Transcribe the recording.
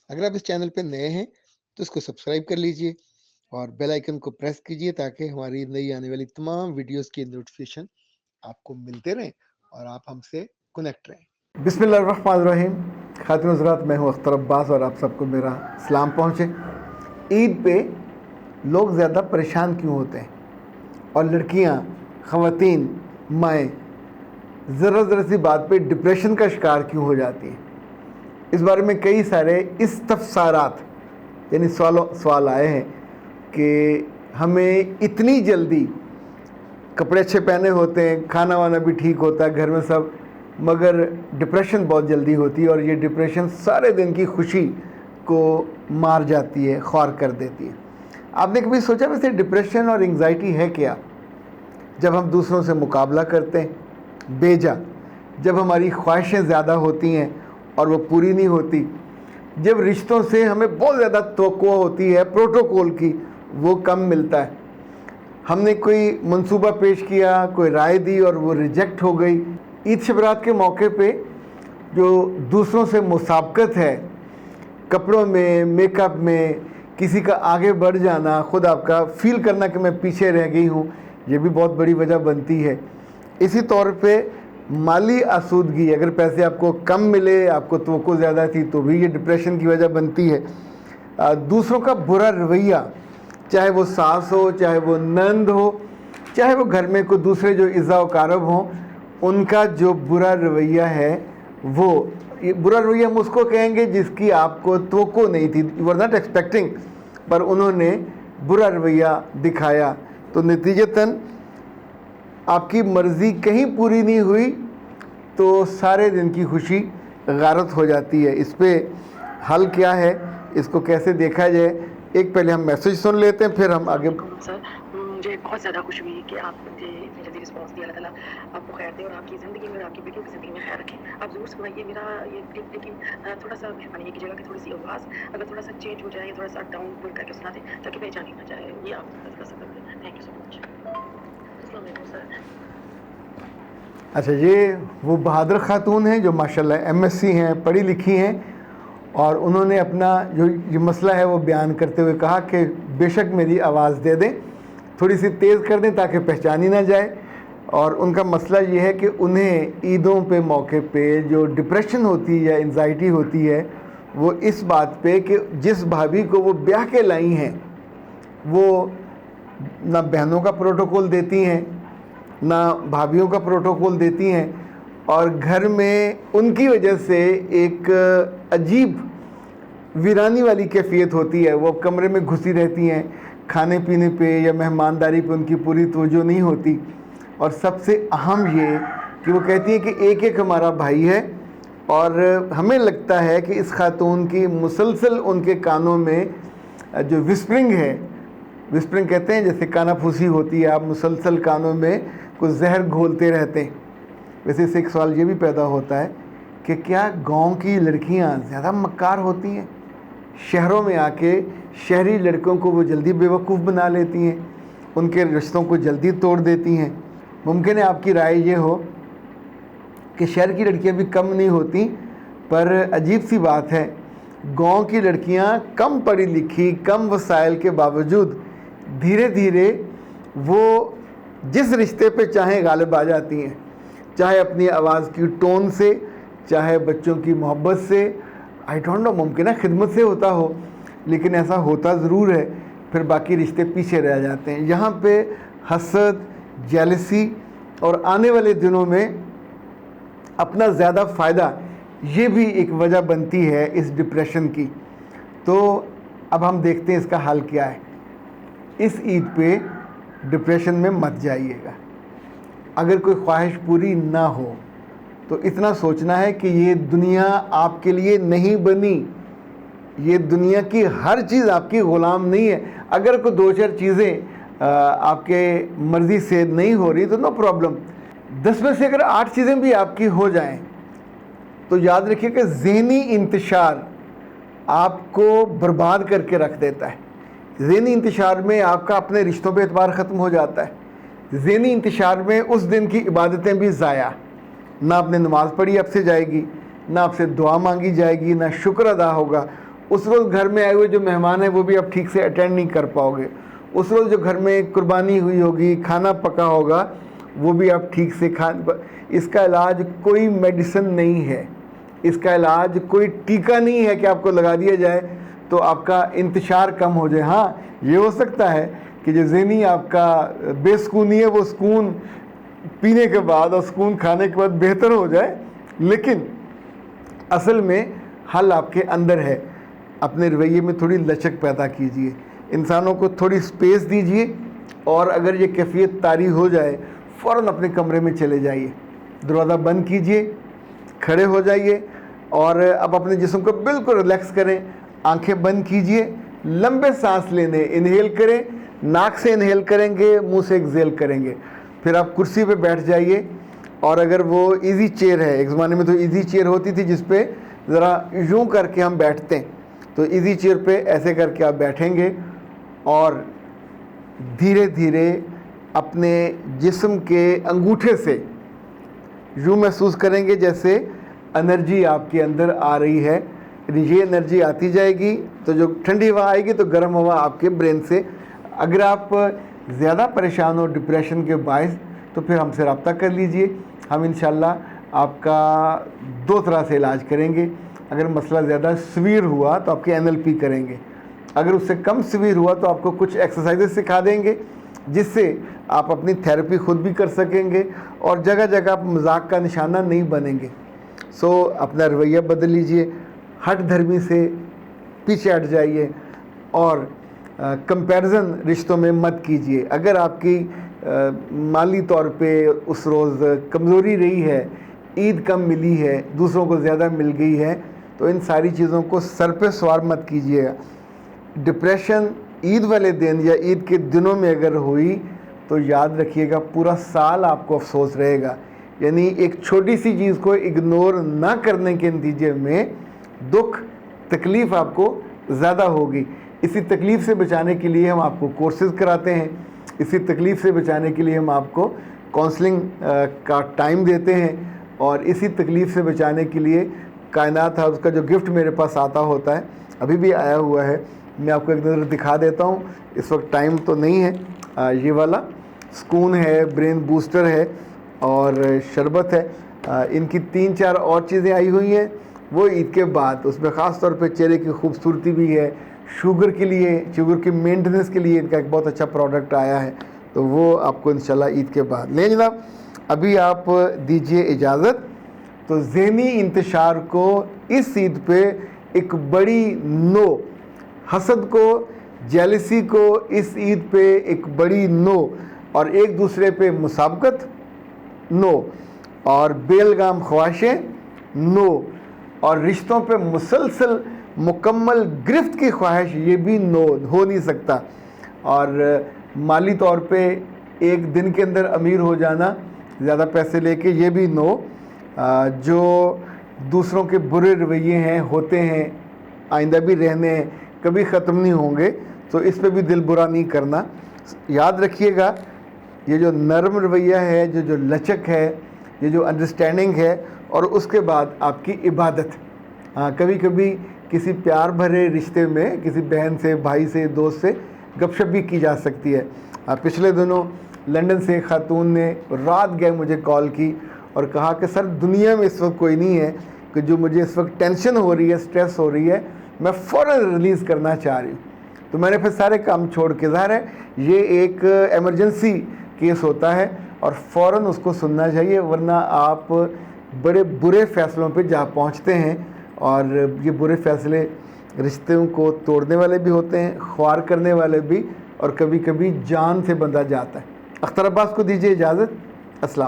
अगर आप इस चैनल पे नए हैं तो इसको सब्सक्राइब कर लीजिए और बेल आइकन को प्रेस कीजिए ताकि हमारी नई आने वाली तमाम वीडियोस की नोटिफिकेशन आपको मिलते रहें और आप हमसे कनेक्ट रहें। बिस्मिल्लाहिर्रहमानिर्रहीम। खातिन हज़रात, मैं हूँ अख्तर अब्बास और आप सबको मेरा सलाम पहुँचे। ईद पे लोग ज़्यादा परेशान क्यों होते हैं और लड़कियाँ, ख़वातीन, माएँ ज़रा सी बात पे डिप्रेशन का शिकार क्यों हो जाती हैं? इस बारे में कई सारे इस्तफ़सारात यानी सवाल आए हैं कि हमें इतनी जल्दी कपड़े अच्छे पहने होते हैं, खाना वाना भी ठीक होता है घर में सब, मगर डिप्रेशन बहुत जल्दी होती है और ये डिप्रेशन सारे दिन की खुशी को मार जाती है, ख्वार कर देती है। आपने कभी सोचा वैसे डिप्रेशन और एंग्जाइटी है क्या? जब हम दूसरों से मुकाबला करते हैं बेजा, जब हमारी ख्वाहिशें ज़्यादा होती हैं और वो पूरी नहीं होती, जब रिश्तों से हमें बहुत ज़्यादा तवक्को होती है, प्रोटोकॉल की वो कम मिलता है, हमने कोई मंसूबा पेश किया, कोई राय दी और वो रिजेक्ट हो गई। ईद शबरात के मौके पे जो दूसरों से मुसाबकत है कपड़ों में, मेकअप में, किसी का आगे बढ़ जाना, ख़ुद आपका फ़ील करना कि मैं पीछे रह गई हूँ, ये भी बहुत बड़ी वजह बनती है। इसी तौर पे माली आसूदगी, अगर पैसे आपको कम मिले, आपको तवक्को ज़्यादा थी, तो भी ये डिप्रेशन की वजह बनती है। दूसरों का बुरा रवैया, चाहे वो सास हो, चाहे वो नंद हो, चाहे वो घर में कोई दूसरे जो इज़्ज़ा व कारब हों, उनका जो बुरा रवैया है, वो ये बुरा रवैया हम उसको कहेंगे जिसकी आपको तवक्को नहीं थी, यू आर नॉट एक्सपेक्टिंग, पर उन्होंने बुरा रवैया दिखाया, तो नतीजतन आपकी मर्ज़ी कहीं पूरी नहीं हुई तो सारे दिन की खुशी गारत हो जाती है। इस पर हल क्या है, इसको कैसे देखा जाए? एक पहले हम मैसेज सुन लेते हैं, फिर हम आगे। सर, मुझे बहुत ज़्यादा खुशी हुई कि आपने इतनी जल्दी रिस्पॉन्स दिया। अल्लाह ताला आपको खैर दे और आपकी ज़िंदगी में और आपकी बेटियों की ज़िंदगी में खैर रखें। आप ज़रूर सुनाइए मेरा ये क्लिप, लेकिन थोड़ा-सा मेहरबानी ये कीजिएगा कि थोड़ी-सी आवाज़ अगर थोड़ा-सा चेंज हो जाए, थोड़ा-सा डाउन करके सुना दें ताकि पहचानी ना जाए। ये आप कर सकते हैं। Thank you so much. अस्सलाम वालेकुम सर। अच्छा, ये वो बहादुर ख़ातून हैं जो माशाल्लाह MSc हैं, पढ़ी लिखी हैं, और उन्होंने अपना जो ये मसला है वो बयान करते हुए कहा कि बेशक मेरी आवाज़ दे दें, थोड़ी सी तेज़ कर दें ताकि पहचानी ना जाए। और उनका मसला ये है कि उन्हें ईदों पे मौके पे जो डिप्रेशन होती है या एंजाइटी होती है, वो इस बात पे कि जिस भाभी को वो ब्याह के लाई हैं वो ना बहनों का प्रोटोकॉल देती हैं, ना भाभीयों का प्रोटोकॉल देती हैं, और घर में उनकी वजह से एक अजीब वीरानी वाली कैफियत होती है। वो कमरे में घुसी रहती हैं, खाने पीने पे या मेहमानदारी पे उनकी पूरी तवज्जो नहीं होती। और सबसे अहम ये कि वो कहती हैं कि एक एक हमारा भाई है, और हमें लगता है कि इस खातून की मुसलसल उनके कानों में जो विस्परिंग है, विस्परिंग कहते हैं जैसे कानाफूसी होती है, आप मुसलसल कानों में कुछ जहर घोलते रहते हैं। वैसे इससे एक सवाल ये भी पैदा होता है कि क्या गांव की लड़कियां ज़्यादा मक्कार होती हैं? शहरों में आके शहरी लड़कों को वो जल्दी बेवकूफ़ बना लेती हैं, उनके रिश्तों को जल्दी तोड़ देती हैं। मुमकिन है आपकी राय ये हो कि शहर की लड़कियां भी कम नहीं होती, पर अजीब सी बात है, गांव की लड़कियां कम पढ़ी लिखी, कम वसाइल के बावजूद धीरे धीरे वो जिस रिश्ते पे चाहें गालिब आ जाती हैं, चाहे अपनी आवाज़ की टोन से, चाहे बच्चों की मोहब्बत से। आई डोंट नो, मुमकिन है खिदमत से होता हो, लेकिन ऐसा होता ज़रूर है। फिर बाकी रिश्ते पीछे रह जाते हैं। यहाँ पे हसद, जेलसी और आने वाले दिनों में अपना ज़्यादा फ़ायदा, ये भी एक वजह बनती है इस डिप्रेशन की। तो अब हम देखते हैं इसका हल क्या है। इस ईद पे डिप्रेशन में मत जाइएगा। अगर कोई ख्वाहिश पूरी ना हो तो इतना सोचना है कि ये दुनिया आपके लिए नहीं बनी, ये दुनिया की हर चीज़ आपकी ग़ुलाम नहीं है। अगर कोई दो चार चीज़ें आपके मर्ज़ी से नहीं हो रही तो नो प्रॉब्लम, 10 में से अगर 8 चीज़ें भी आपकी हो जाएं तो याद रखिए कि ज़हनी इंतशार आपको बर्बाद करके रख देता है। ज़हनी इंतशार में आपका अपने रिश्तों पे एतबार ख़त्म हो जाता है। ज़हनी इंतशार में उस दिन की इबादतें भी ज़ाया, ना आपने नमाज़ पढ़ी आपसे जाएगी, ना आपसे दुआ मांगी जाएगी, ना शुक्र अदा होगा। उस रोज़ घर में आए हुए जो मेहमान हैं वो भी आप ठीक से अटेंड नहीं कर पाओगे। उस रोज़ जो घर में कुर्बानी हुई होगी, खाना पका होगा, वो भी आप ठीक से इसका इलाज कोई मेडिसिन नहीं है, इसका इलाज कोई टीका नहीं है कि आपको लगा दिया जाए तो आपका इंतशार कम हो जाए। हाँ, ये हो सकता है कि जो ज़हनी आपका बेसुकूनी है वो सुकून पीने के बाद और सुकून खाने के बाद बेहतर हो जाए, लेकिन असल में हल आपके अंदर है। अपने रवैये में थोड़ी लचक पैदा कीजिए, इंसानों को थोड़ी स्पेस दीजिए, और अगर ये कैफियत तारी हो जाए फ़ौरन अपने कमरे में चले जाइए, दरवाज़ा बंद कीजिए, खड़े हो जाइए और अब अपने जिस्म को बिल्कुल रिलैक्स करें। आंखें बंद कीजिए, लंबे सांस लेने, इनहेल करें, नाक से इनहेल करेंगे, मुंह से एक्सहेल करेंगे। फिर आप कुर्सी पे बैठ जाइए, और अगर वो इजी चेयर है, एक ज़माने में तो इजी चेयर होती थी जिस पे ज़रा यूँ करके हम बैठते हैं, तो इजी चेयर पे ऐसे करके आप बैठेंगे और धीरे धीरे अपने जिस्म के अंगूठे से यूँ महसूस करेंगे जैसे एनर्जी आपके अंदर आ रही है। ये एनर्जी आती जाएगी तो जो ठंडी हवा आएगी तो गर्म हवा आपके ब्रेन से। अगर आप ज़्यादा परेशान हो डिप्रेशन के बायस तो फिर हमसे रब्ता कर लीजिए, हम इंशाल्लाह आपका 2 तरह से इलाज करेंगे। अगर मसला ज़्यादा सीवियर हुआ तो आपके NLP करेंगे, अगर उससे कम सीवियर हुआ तो आपको कुछ एक्सरसाइजेस सिखा देंगे जिससे आप अपनी थेरेपी खुद भी कर सकेंगे और जगह जगह आप मजाक का निशाना नहीं बनेंगे। सो अपना रवैया बदल लीजिए, हट धर्मी से पीछे हट जाइए और कंपैरिजन रिश्तों में मत कीजिए। अगर आपकी माली तौर पे उस रोज़ कमज़ोरी रही है, ईद कम मिली है, दूसरों को ज़्यादा मिल गई है, तो इन सारी चीज़ों को सर पे सवार मत कीजिएगा। डिप्रेशन ईद वाले दिन या ईद के दिनों में अगर हुई तो याद रखिएगा पूरा साल आपको अफसोस रहेगा। यानी एक छोटी सी चीज़ को इग्नोर ना करने के नतीजे में दुख तकलीफ़ आपको ज़्यादा होगी। इसी तकलीफ़ से बचाने के लिए हम आपको कोर्सेज़ कराते हैं, इसी तकलीफ़ से बचाने के लिए हम आपको काउंसलिंग का टाइम देते हैं, और इसी तकलीफ़ से बचाने के लिए कायनात हाउस का जो गिफ्ट मेरे पास आता होता है, अभी भी आया हुआ है, मैं आपको एक नज़र दिखा देता हूँ। इस वक्त टाइम तो नहीं है। ये वाला सुकून है, ब्रेन बूस्टर है और शरबत है। इनकी 3-4 और चीज़ें आई हुई हैं, वो ईद के बाद। उसमें ख़ास तौर पे चेहरे की खूबसूरती भी है, शुगर के लिए, शुगर की मेंटेनेंस के लिए इनका एक बहुत अच्छा प्रोडक्ट आया है, तो वो आपको इंशाल्लाह ईद के बाद ले जनाब। अभी आप दीजिए इजाज़त। तो ज़हनी इंतशार को इस ईद पे एक बड़ी नो, हसद को, जेलसी को इस ईद पे एक बड़ी नो, और एक दूसरे पे मुसाबकत नो, और बेलगाम ख्वाहिशें नो, और रिश्तों पे मुसलसल मुकम्मल गिरफ्त की ख्वाहिश, ये भी नो हो नहीं सकता। और माली तौर पे एक दिन के अंदर अमीर हो जाना ज़्यादा पैसे लेके, ये भी नो। जो दूसरों के बुरे रवैये हैं, होते हैं, आइंदा भी रहने हैं, कभी ख़त्म नहीं होंगे, तो इस पे भी दिल बुरा नहीं करना। याद रखिएगा, ये जो नरम रवैया है, जो लचक है, ये जो अंडरस्टैंडिंग है, और उसके बाद आपकी इबादत। हाँ, कभी कभी किसी प्यार भरे रिश्ते में किसी बहन से, भाई से, दोस्त से गपशप भी की जा सकती है। पिछले दिनों लंदन से एक खातून ने रात गए मुझे कॉल की और कहा कि सर दुनिया में इस वक्त कोई नहीं है कि जो मुझे इस वक्त टेंशन हो रही है, स्ट्रेस हो रही है, मैं फ़ौरन रिलीज़ करना चाह रही हूँ। तो मैंने फिर सारे काम छोड़ के, ज़ाहिर है ये एक एमरजेंसी केस होता है और फ़ौरन उसको सुनना चाहिए, वरना आप बड़े बुरे फ़ैसलों पे जा पहुँचते हैं, और ये बुरे फ़ैसले रिश्तों को तोड़ने वाले भी होते हैं, ख्वार करने वाले भी, और कभी कभी जान से बंदा जाता है। अख्तर अब्बास को दीजिए इजाज़त। अस्सलाम।